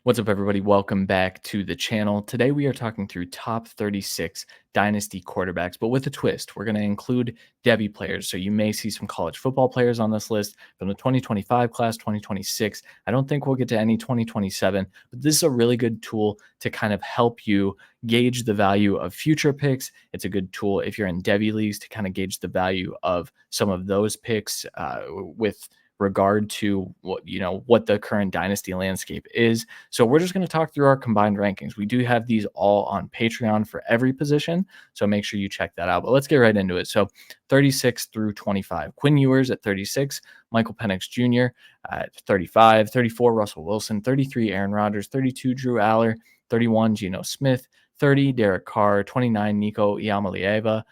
What's up, everybody? Welcome back to the channel. Today, we are talking through top 36 Dynasty quarterbacks, but with a twist. We're going to include Devy players. So you may see some college football players on this list from the 2025 class, 2026. I don't think we'll get to any 2027, but this is a really good tool to kind of help you gauge the value of future picks. It's a good tool if you're in Devy leagues to kind of gauge the value of some of those picks with regard to what the current dynasty landscape is. So we're just going to talk through our combined rankings. We do have these all on Patreon for every position, so make sure you check that out. But let's get right into it. So 36 through 25. Quinn Ewers at 36, Michael Penix Jr. At 35, 34 Russell Wilson, 33 Aaron Rodgers, 32 Drew Aller, 31 Geno Smith, 30 Derek Carr, 29 Nico Iamaleava,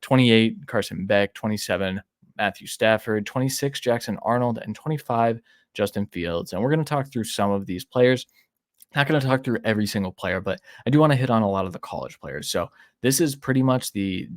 28 Carson Beck, 27 Matthew Stafford, 26 Jackson Arnold, and 25 Justin Fields. And we're going to talk through some of these players. Not going to talk through every single player, but I do want to hit on a lot of the college players. So this is pretty much the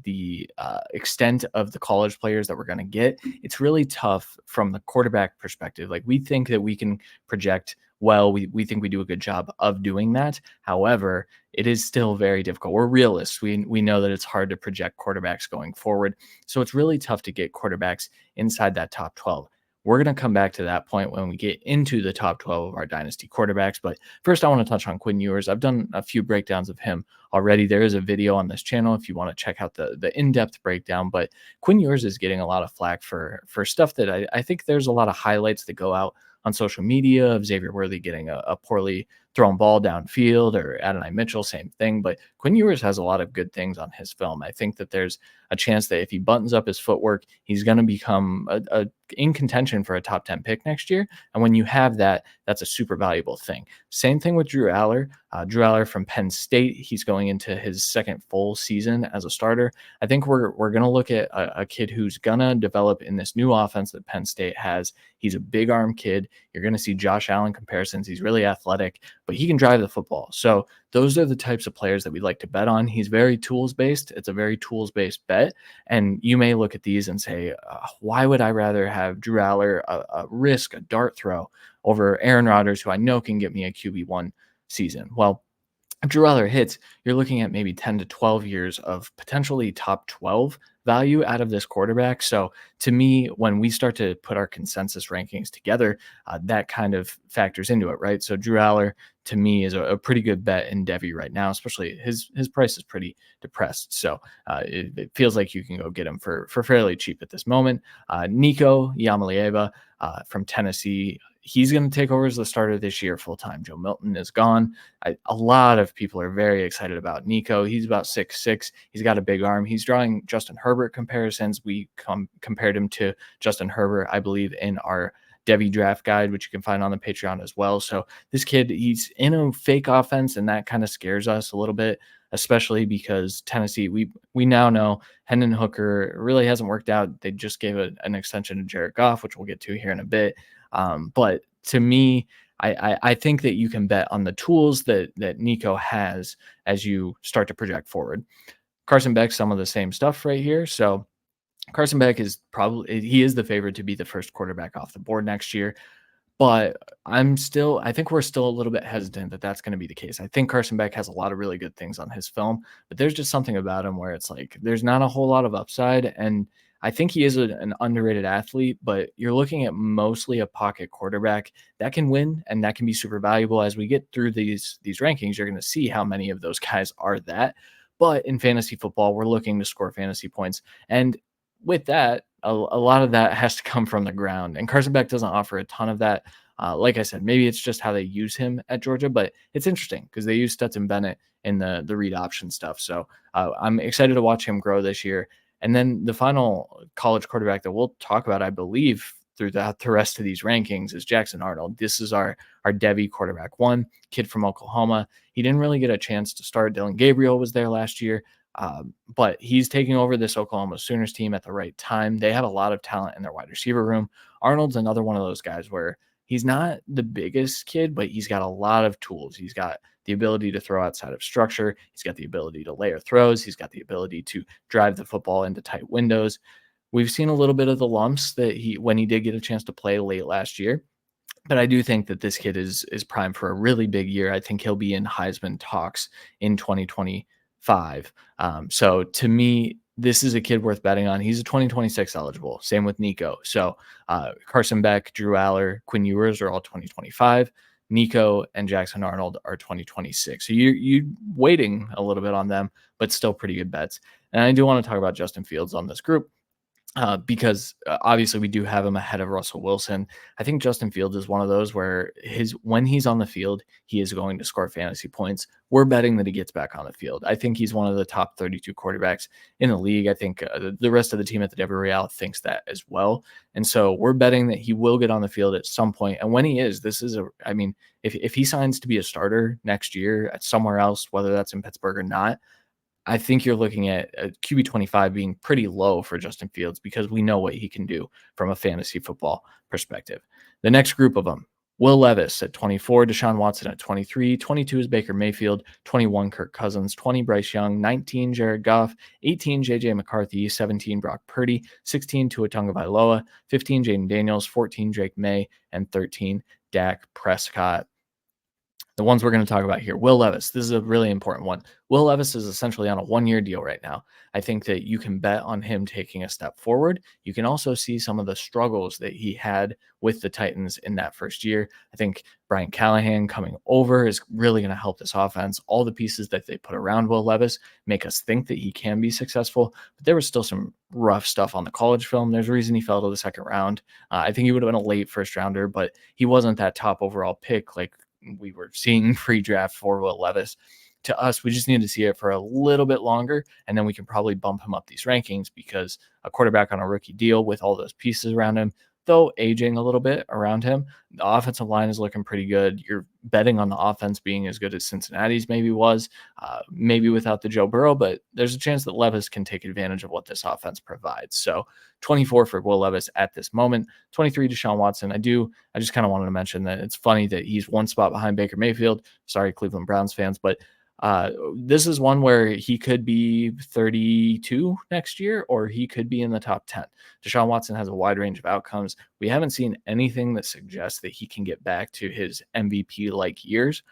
extent of the college players that we're going to get. It's really tough from the quarterback perspective. Like, we think that we can project well. We think we do a good job of doing that. However, it is still very difficult. We're realists. We know that it's hard to project quarterbacks going forward. So it's really tough to get quarterbacks inside that top 12. We're going to come back to that point when we get into the top 12 of our dynasty quarterbacks. But first, I want to touch on Quinn Ewers. I've done a few breakdowns of him already. There is a video on this channel if you want to check out the in-depth breakdown. But Quinn Ewers is getting a lot of flack for stuff that I think there's a lot of highlights that go out on social media of Xavier Worthy getting a poorly thrown ball downfield, or Adonai Mitchell, same thing. But Quinn Ewers has a lot of good things on his film. I think that there's a chance that if he buttons up his footwork, he's going to become in contention for a top 10 pick next year. And when you have that, that's a super valuable thing. Same thing with Drew Aller. Drew Aller from Penn State. He's going into his second full season as a starter. I think we're going to look at a kid who's going to develop in this new offense that Penn State has. He's a big arm kid. You're going to see Josh Allen comparisons. He's really athletic, but he can drive the football. So those are the types of players that we'd like to bet on. He's very tools-based. It's a very tools-based bet. And you may look at these and say, why would I rather have Drew Aller risk a dart throw over Aaron Rodgers, who I know can get me a QB1 season? Well, if Drew Aller hits, you're looking at maybe 10 to 12 years of potentially top 12 value out of this quarterback. So to me, when we start to put our consensus rankings together, that kind of factors into it, right? So Drew Aller, to me, is a pretty good bet in Devy right now, especially his price is pretty depressed. So it feels like you can go get him for fairly cheap at this moment. Nico Iamaleava from Tennessee, he's going to take over as the starter this year full-time. Joe Milton is gone. A lot of people are very excited about Nico. He's about 6'6". He's got a big arm. He's drawing Justin Herbert comparisons. We compared him to Justin Herbert, I believe, in our Devy draft guide, which you can find on the Patreon as well. So this kid, he's in a fake offense, and that kind of scares us a little bit, especially because Tennessee, we now know Hendon Hooker really hasn't worked out. They just gave an extension to Jared Goff, which we'll get to here in a bit. But to me, I think that you can bet on the tools that Nico has as you start to project forward. Carson Beck, some of the same stuff right here. So Carson Beck is he is the favorite to be the first quarterback off the board next year. But I think we're still a little bit hesitant that that's going to be the case. I think Carson Beck has a lot of really good things on his film, but there's just something about him where it's like there's not a whole lot of upside. And I think he is an underrated athlete, but you're looking at mostly a pocket quarterback that can win and that can be super valuable. As we get through these rankings, you're going to see how many of those guys are that. But in fantasy football, we're looking to score fantasy points. And with that, a lot of that has to come from the ground. And Carson Beck doesn't offer a ton of that. Like I said, maybe it's just how they use him at Georgia, but it's interesting because they use Stetson Bennett in the read option stuff. So I'm excited to watch him grow this year. And then the final college quarterback that we'll talk about, I believe, throughout the rest of these rankings is Jackson Arnold. This is our Devy quarterback one, kid from Oklahoma. He didn't really get a chance to start. Dylan Gabriel was there last year. But he's taking over this Oklahoma Sooners team at the right time. They have a lot of talent in their wide receiver room. Arnold's another one of those guys where he's not the biggest kid, but he's got a lot of tools. He's got the ability to throw outside of structure. He's got the ability to layer throws. He's got the ability to drive the football into tight windows. We've seen a little bit of the lumps that when he did get a chance to play late last year. But I do think that this kid is primed for a really big year. I think he'll be in Heisman talks in 2025. So to me, this is a kid worth betting on. He's a 2026 eligible. Same with Nico. So Carson Beck, Drew Aller, Quinn Ewers are all 2025. Nico and Jackson Arnold are 2026. So you waiting a little bit on them, but still pretty good bets. And I do want to talk about Justin Fields on this group because obviously we do have him ahead of Russell Wilson. I think Justin Fields is one of those where when he's on the field, he is going to score fantasy points. We're betting that he gets back on the field. I think he's one of the top 32 quarterbacks in the league. I think the rest of the team at the Devy Royale thinks that as well. And so we're betting that he will get on the field at some point. And when he is, I mean, if he signs to be a starter next year at somewhere else, whether that's in Pittsburgh or not, I think you're looking at a QB 25 being pretty low for Justin Fields because we know what he can do from a fantasy football perspective. The next group of them, Will Levis at 24, Deshaun Watson at 23, 22 is Baker Mayfield, 21 Kirk Cousins, 20 Bryce Young, 19 Jared Goff, 18 JJ McCarthy, 17 Brock Purdy, 16 Tua Tagovailoa, 15 Jaden Daniels, 14 Drake May, and 13 Dak Prescott. The ones we're going to talk about here. Will Levis. This is a really important one. Will Levis is essentially on a one-year deal right now. I think that you can bet on him taking a step forward. You can also see some of the struggles that he had with the Titans in that first year. I think Brian Callahan coming over is really going to help this offense. All the pieces that they put around Will Levis make us think that he can be successful, but there was still some rough stuff on the college film. There's a reason he fell to the second round. I think he would have been a late first rounder, but he wasn't that top overall pick like we were seeing pre-draft for Will Levis. To us, we just need to see it for a little bit longer, and then we can probably bump him up these rankings because a quarterback on a rookie deal with all those pieces around him, though aging a little bit around him, the offensive line is looking pretty good. You're betting on the offense being as good as Cincinnati's maybe was, maybe without the Joe Burrow, but there's a chance that Levis can take advantage of what this offense provides. So 24 for Will Levis at this moment, 23 Deshaun Watson. I just kind of wanted to mention that it's funny that he's one spot behind Baker Mayfield. Sorry, Cleveland Browns fans, but this is one where he could be 32 next year, or he could be in the top 10. Deshaun Watson has a wide range of outcomes. We haven't seen anything that suggests that he can get back to his MVP-like years,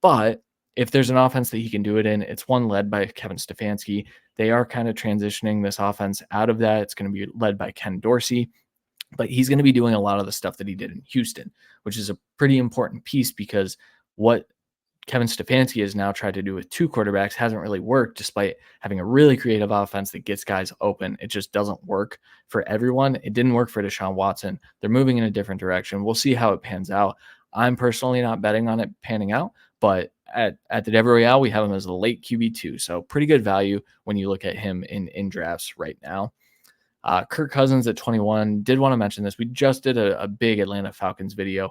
but if there's an offense that he can do it in, it's one led by Kevin Stefanski. They are kind of transitioning this offense out of that. It's going to be led by Ken Dorsey, but he's going to be doing a lot of the stuff that he did in Houston, which is a pretty important piece because what Kevin Stefanski has now tried to do with two quarterbacks hasn't really worked despite having a really creative offense that gets guys open. It just doesn't work for everyone. It didn't work for Deshaun Watson. They're moving in a different direction. We'll see how it pans out. I'm personally not betting on it panning out, but at the Devy Royale, we have him as a late QB2. So pretty good value when you look at him in drafts right now. Kirk Cousins at 21. Did want to mention this. We just did a big Atlanta Falcons video.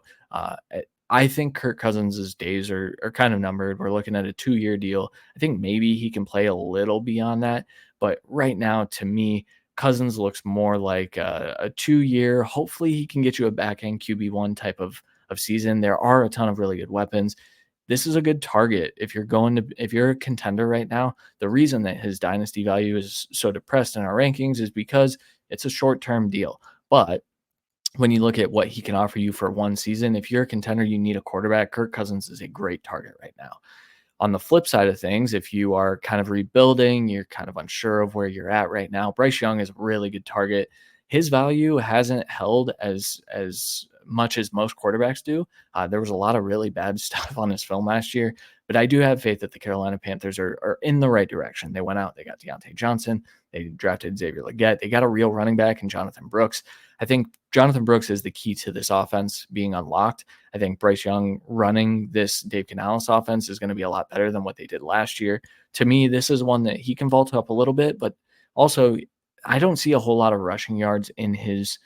I think Kirk Cousins' days are kind of numbered. We're looking at a 2-year deal. I think maybe he can play a little beyond that. But right now, to me, Cousins looks more like a 2-year. Hopefully, he can get you a back-end QB1 type of season. There are a ton of really good weapons. This is a good target if you're a contender right now. The reason that his dynasty value is so depressed in our rankings is because it's a short-term deal. But when you look at what he can offer you for one season, if you're a contender, you need a quarterback. Kirk Cousins is a great target right now. On the flip side of things, if you are kind of rebuilding, you're kind of unsure of where you're at right now, Bryce Young is a really good target. His value hasn't held as much as most quarterbacks do. There was a lot of really bad stuff on his film last year, but I do have faith that the Carolina Panthers are in the right direction. They went out, they got Deontay Johnson, they drafted Xavier Legette, they got a real running back in Jonathan Brooks. I think Jonathan Brooks is the key to this offense being unlocked. I think Bryce Young running this Dave Canales offense is going to be a lot better than what they did last year. To me, this is one that he can vault up a little bit, but also I don't see a whole lot of rushing yards in his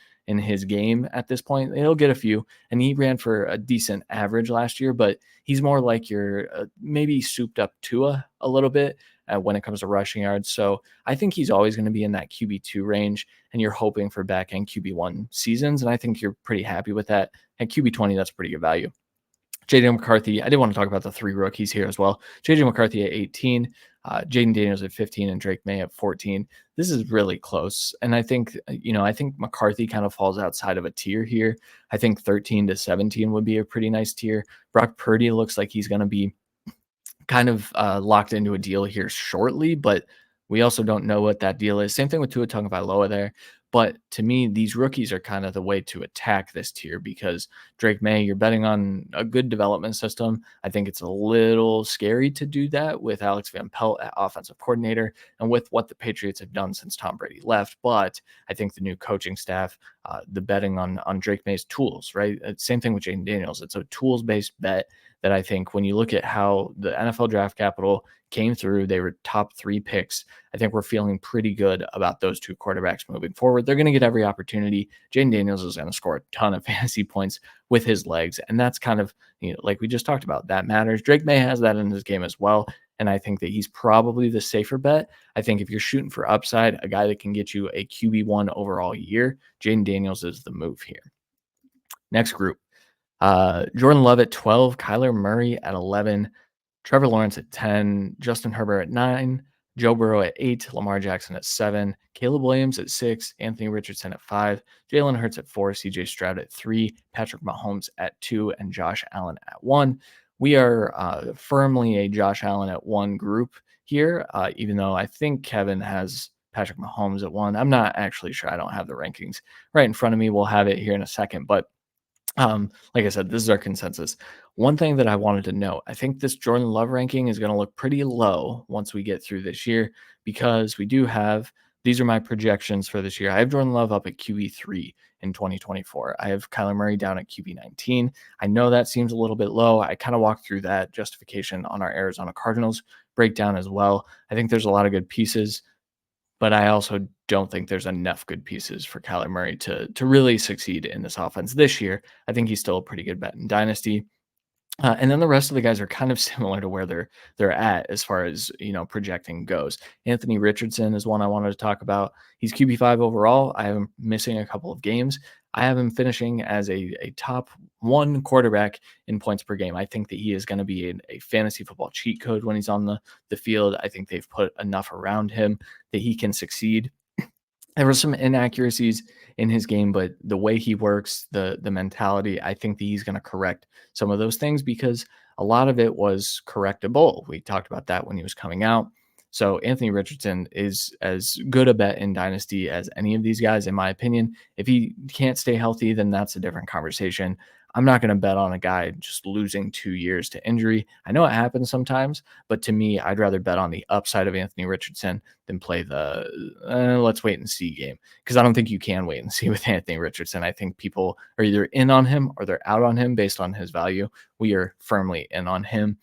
game at this point. He'll get a few, and he ran for a decent average last year, but he's more like your maybe souped up Tua a little bit when it comes to rushing yards. So I think he's always going to be in that QB2 range, and you're hoping for back end QB1 seasons, and I think you're pretty happy with that. At QB20, that's pretty good value. JJ McCarthy, I did want to talk about the 3 rookies here as well. JJ McCarthy at 18. Jaden Daniels at 15 and Drake May at 14. This is really close. And I think, I think McCarthy kind of falls outside of a tier here. I think 13 to 17 would be a pretty nice tier. Brock Purdy looks like he's going to be kind of locked into a deal here shortly, but we also don't know what that deal is. Same thing with Tua Tagovailoa there. But to me, these rookies are kind of the way to attack this tier because Drake May, you're betting on a good development system. I think it's a little scary to do that with Alex Van Pelt at offensive coordinator and with what the Patriots have done since Tom Brady left. But I think the new coaching staff, the betting on Drake May's tools, right? Same thing with Jaden Daniels. It's a tools based bet that I think when you look at how the NFL draft capital came through, they were top 3 picks. I think we're feeling pretty good about those 2 quarterbacks moving forward. They're going to get every opportunity. Jaden Daniels is going to score a ton of fantasy points with his legs. And that's kind of, like we just talked about, that matters. Drake May has that in his game as well. And I think that he's probably the safer bet. I think if you're shooting for upside, a guy that can get you a QB1 overall year, Jaden Daniels is the move here. Next group. Jordan Love at 12, Kyler Murray at 11, Trevor Lawrence at 10, Justin Herbert at 9, Joe Burrow at 8, Lamar Jackson at 7, Caleb Williams at 6, Anthony Richardson at 5, Jalen Hurts at 4, CJ Stroud at 3, Patrick Mahomes at 2, and Josh Allen at 1. We are firmly a Josh Allen at 1 group here, even though I think Kevin has Patrick Mahomes at 1. I'm not actually sure. I don't have the rankings right in front of me. We'll have it here in a second, but like I said, this is our consensus. One thing that I wanted to note, I think this Jordan Love ranking is going to look pretty low once we get through this year because we do have, these are my projections for this year. I have Jordan Love up at QB3 in 2024. I have Kyler Murray down at QB19. I know that seems a little bit low. I kind of walked through that justification on our Arizona Cardinals breakdown as well. I think there's a lot of good pieces, but I also don't think there's enough good pieces for Kyler Murray to really succeed in this offense this year. I think he's still a pretty good bet in Dynasty. And then the rest of the guys are kind of similar to where they're at as far as projecting goes. Anthony Richardson is one I wanted to talk about. He's QB5 overall. I have him missing a couple of games. I have him finishing as a top 1 quarterback in points per game. I think that he is going to be a fantasy football cheat code when he's on the field. I think they've put enough around him that he can succeed. There were some inaccuracies in his game, but the way he works, the mentality, I think that he's going to correct some of those things because a lot of it was correctable. We talked about that when he was coming out. So Anthony Richardson is as good a bet in Dynasty as any of these guys, in my opinion. If he can't stay healthy, then that's a different conversation. I'm not going to bet on a guy just losing 2 years to injury. I know it happens sometimes, but to me, I'd rather bet on the upside of Anthony Richardson than play the let's wait and see game because I don't think you can wait and see with Anthony Richardson. I think people are either in on him or they're out on him based on his value. We are firmly in on him.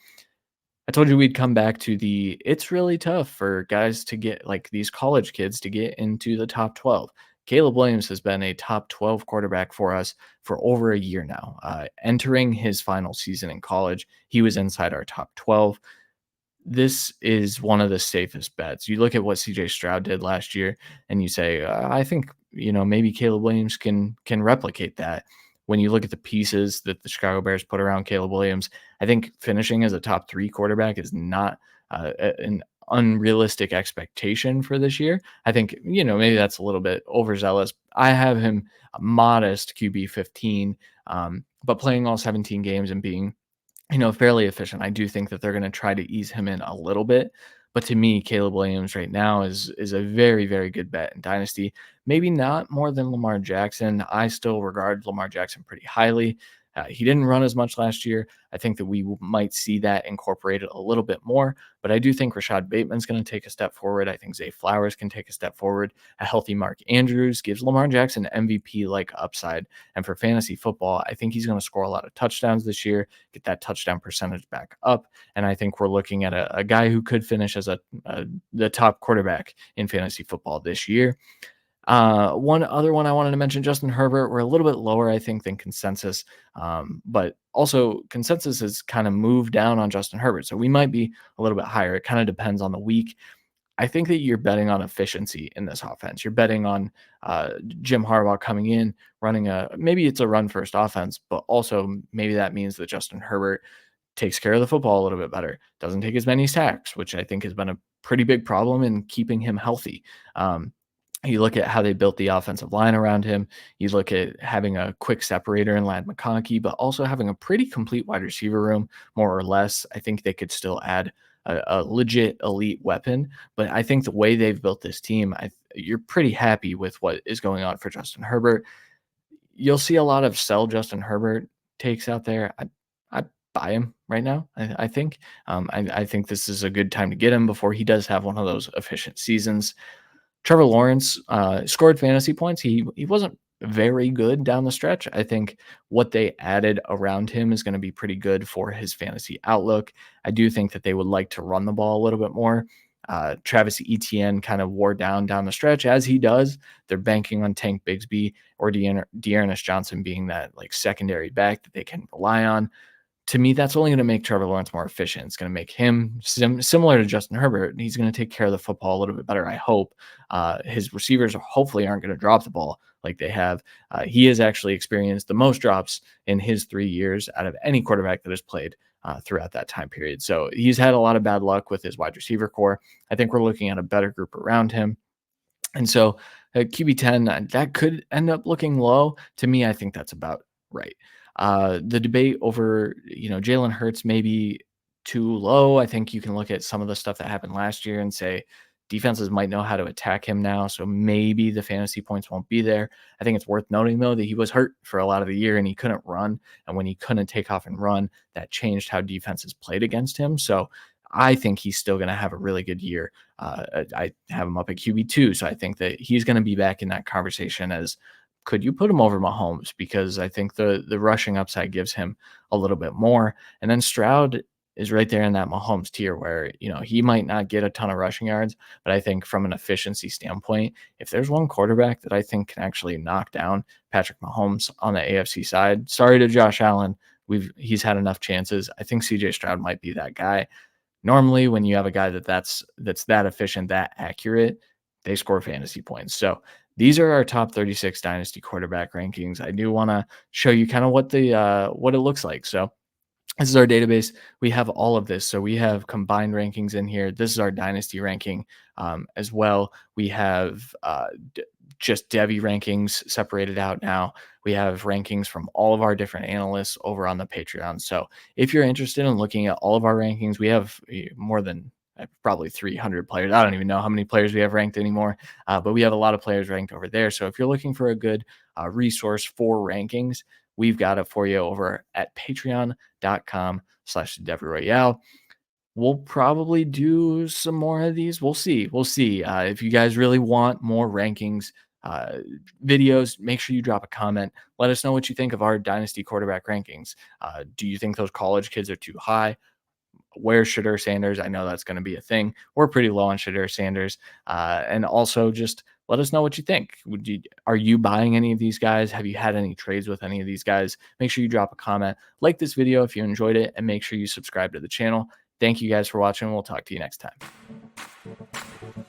I told you we'd come back to it's really tough for guys to get, like these college kids, to get into the top 12. Caleb Williams has been a top 12 quarterback for us for over a year now. Entering his final season in college, he was inside our top 12. This is one of the safest bets. You look at what CJ Stroud did last year and you say, I think, maybe Caleb Williams can replicate that. When you look at the pieces that the Chicago Bears put around Caleb Williams, I think finishing as a top 3 quarterback is not an unrealistic expectation for this year. I think, maybe that's a little bit overzealous. I have him a modest QB 15, but playing all 17 games and being fairly efficient. I do think that they're going to try to ease him in a little bit. But to me, Caleb Williams right now is a very, very good bet in Dynasty. Maybe not more than Lamar Jackson. I still regard Lamar Jackson pretty highly. He didn't run as much last year. I think that we might see that incorporated a little bit more, but I do think Rashad Bateman's going to take a step forward. I think Zay Flowers can take a step forward. A healthy Mark Andrews gives Lamar Jackson MVP-like upside. And for fantasy football, I think he's going to score a lot of touchdowns this year, get that touchdown percentage back up. And I think we're looking at a guy who could finish as the top quarterback in fantasy football this year. One other one I wanted to mention, Justin Herbert. We're a little bit lower, I think, than consensus. But also consensus has kind of moved down on Justin Herbert. So we might be a little bit higher. It kind of depends on the week. I think that you're betting on efficiency in this offense. You're betting on Jim Harbaugh coming in, running maybe it's a run first offense, but also maybe that means that Justin Herbert takes care of the football a little bit better, doesn't take as many sacks, which I think has been a pretty big problem in keeping him healthy. Um, you look at how they built the offensive line around him. You look at having a quick separator in Lad McConkey, but also having a pretty complete wide receiver room, more or less. I think they could still add a legit elite weapon, but I think the way they've built this team, you're pretty happy with what is going on for Justin Herbert. You'll see a lot of sell Justin Herbert takes out there. I buy him right now. I think I think this is a good time to get him before he does have one of those efficient seasons. Trevor Lawrence scored fantasy points. He wasn't very good down the stretch. I think what they added around him is going to be pretty good for his fantasy outlook. I do think that they would like to run the ball a little bit more. Travis Etienne kind of wore down the stretch, as he does. They're banking on Tank Bigsby or Dearness Johnson being that like secondary back that they can rely on. To me, that's only going to make Trevor Lawrence more efficient. It's going to make him similar to Justin Herbert. He's going to take care of the football a little bit better, I hope. His receivers hopefully aren't going to drop the ball like they have. He has actually experienced the most drops in his 3 years out of any quarterback that has played throughout that time period. So he's had a lot of bad luck with his wide receiver core. I think we're looking at a better group around him. And so QB10, that could end up looking low. To me, I think that's about right. The debate over, Jalen Hurts may be too low. I think you can look at some of the stuff that happened last year and say defenses might know how to attack him now. So maybe the fantasy points won't be there. I think it's worth noting, though, that he was hurt for a lot of the year and he couldn't run. And when he couldn't take off and run, that changed how defenses played against him. So I think he's still going to have a really good year. I have him up at QB2, so I think that he's going to be back in that conversation as could you put him over Mahomes? Because I think the rushing upside gives him a little bit more. And then Stroud is right there in that Mahomes tier where, he might not get a ton of rushing yards, but I think from an efficiency standpoint, if there's one quarterback that I think can actually knock down Patrick Mahomes on the AFC side, sorry to Josh Allen, he's had enough chances. I think CJ Stroud might be that guy. Normally, when you have a guy that's that efficient, that accurate, they score fantasy points. So these are our top 36 dynasty quarterback rankings. I do want to show you kind of what it looks like. So this is our database. We have all of this. So we have combined rankings in here. This is our dynasty ranking as well. We have just Devy rankings separated out now. We have rankings from all of our different analysts over on the Patreon. So if you're interested in looking at all of our rankings, we have more than probably 300 players. I don't even know how many players we have ranked anymore, but we have a lot of players ranked over there. So if you're looking for a good resource for rankings, we've got it for you over at patreon.com/Devy We'll probably do some more of these. We'll see. If you guys really want more rankings videos, make sure you drop a comment. Let us know what you think of our dynasty quarterback rankings. Do you think those college kids are too high? Where's Shedeur Sanders? I know that's going to be a thing. We're pretty low on Shedeur Sanders. And also just let us know what you think. Are you buying any of these guys? Have you had any trades with any of these guys? Make sure you drop a comment. Like this video if you enjoyed it, and make sure you subscribe to the channel. Thank you guys for watching. We'll talk to you next time.